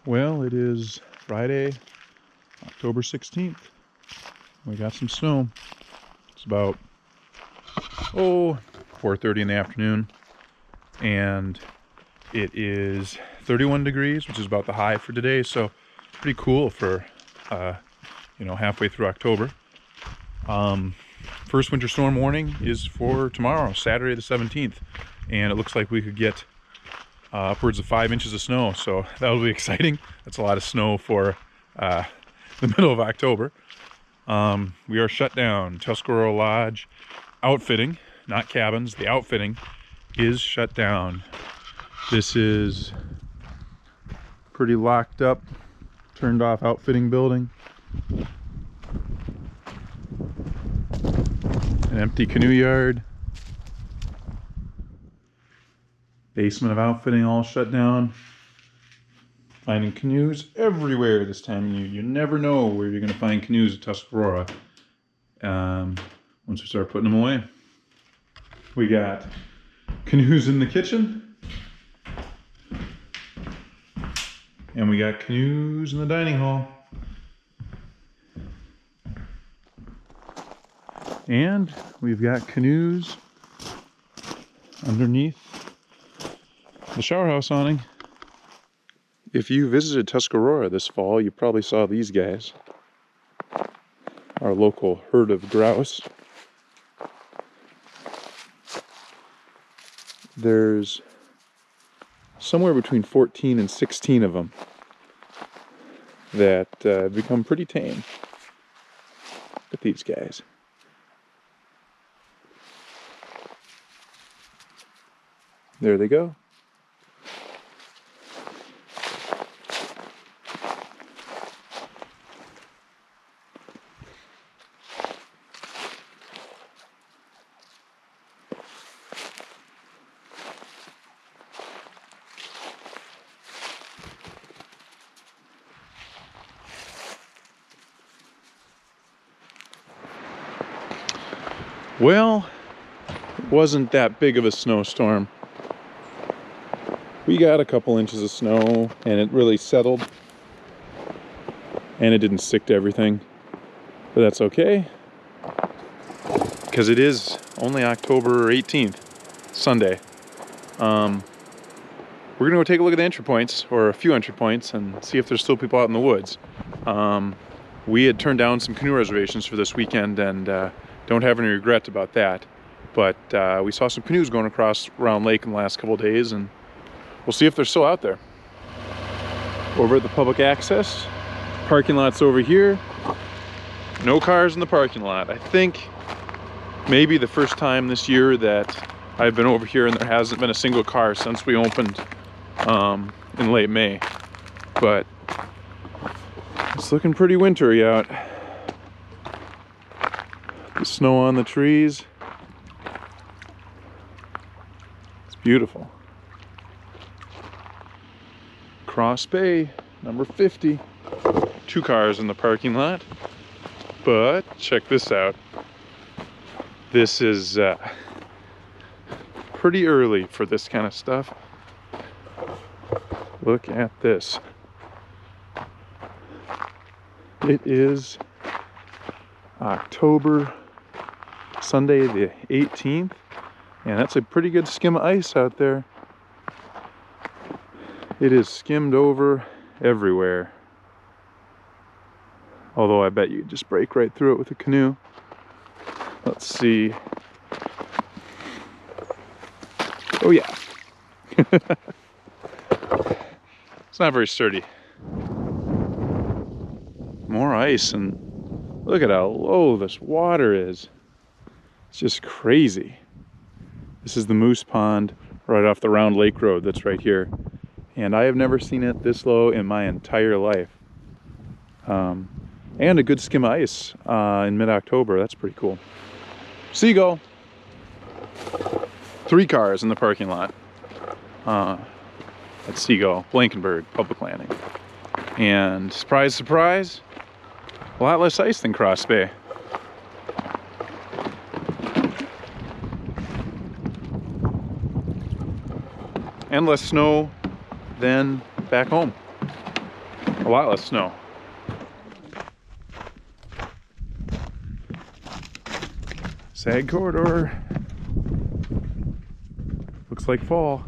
Well, it is Friday, October 16th. We got some snow. It's about 4:30 in the afternoon, and it is 31 degrees, which is about the high for today. So pretty cool for halfway through October. First winter storm warning is for tomorrow, Saturday the 17th, and it looks like we could get upwards of 5 inches of snow, so that'll be exciting. That's a lot of snow for the middle of October. We are shut down. Tuscarora Lodge outfitting, not cabins, the outfitting is shut down. This is pretty locked up, turned off outfitting building. An empty canoe yard. Basement of outfitting all shut down. Finding canoes everywhere this time of year. You never know where you're going to find canoes at Tuscarora once we start putting them away. We got canoes in the kitchen. And we got canoes in the dining hall. And we've got canoes underneath the shower house awning. If you visited Tuscarora this fall, you probably saw these guys. Our local herd of grouse. There's somewhere between 14 and 16 of them that have become pretty tame. Look at these guys. There they go. Well, it wasn't that big of a snowstorm. We got a couple inches of snow and it really settled. And it didn't stick to everything. But that's okay, because it is only October 18th, Sunday. We're gonna go take a look at the entry points, or a few entry points, and see if there's still people out in the woods. We had turned down some canoe reservations for this weekend, and don't have any regret about that. But we saw some canoes going across Round Lake in the last couple of days, and we'll see if they're still out there. Over at the public access, parking lot's over here. No cars in the parking lot. I think maybe the first time this year that I've been over here and there hasn't been a single car since we opened in late May. But it's looking pretty wintry out. The snow on the trees. It's beautiful. Cross Bay, number 50. 2 cars in the parking lot. But check this out. This is pretty early for this kind of stuff. Look at this. It is October, Sunday the 18th, and that's a pretty good skim of ice out there. It is skimmed over everywhere. Although I bet you could just break right through it with a canoe. Let's see. Oh yeah. It's not very sturdy. More ice, and look at how low this water is. It's just crazy. This is the Moose Pond right off the Round Lake Road that's right here. And I have never seen it this low in my entire life. And a good skim of ice in mid-October. That's pretty cool. Seagull. 3 cars in the parking lot at Seagull, Blankenburg, public landing. And surprise, surprise, a lot less ice than Cross Bay. And less snow than back home. A lot less snow. Sag corridor. Looks like fall.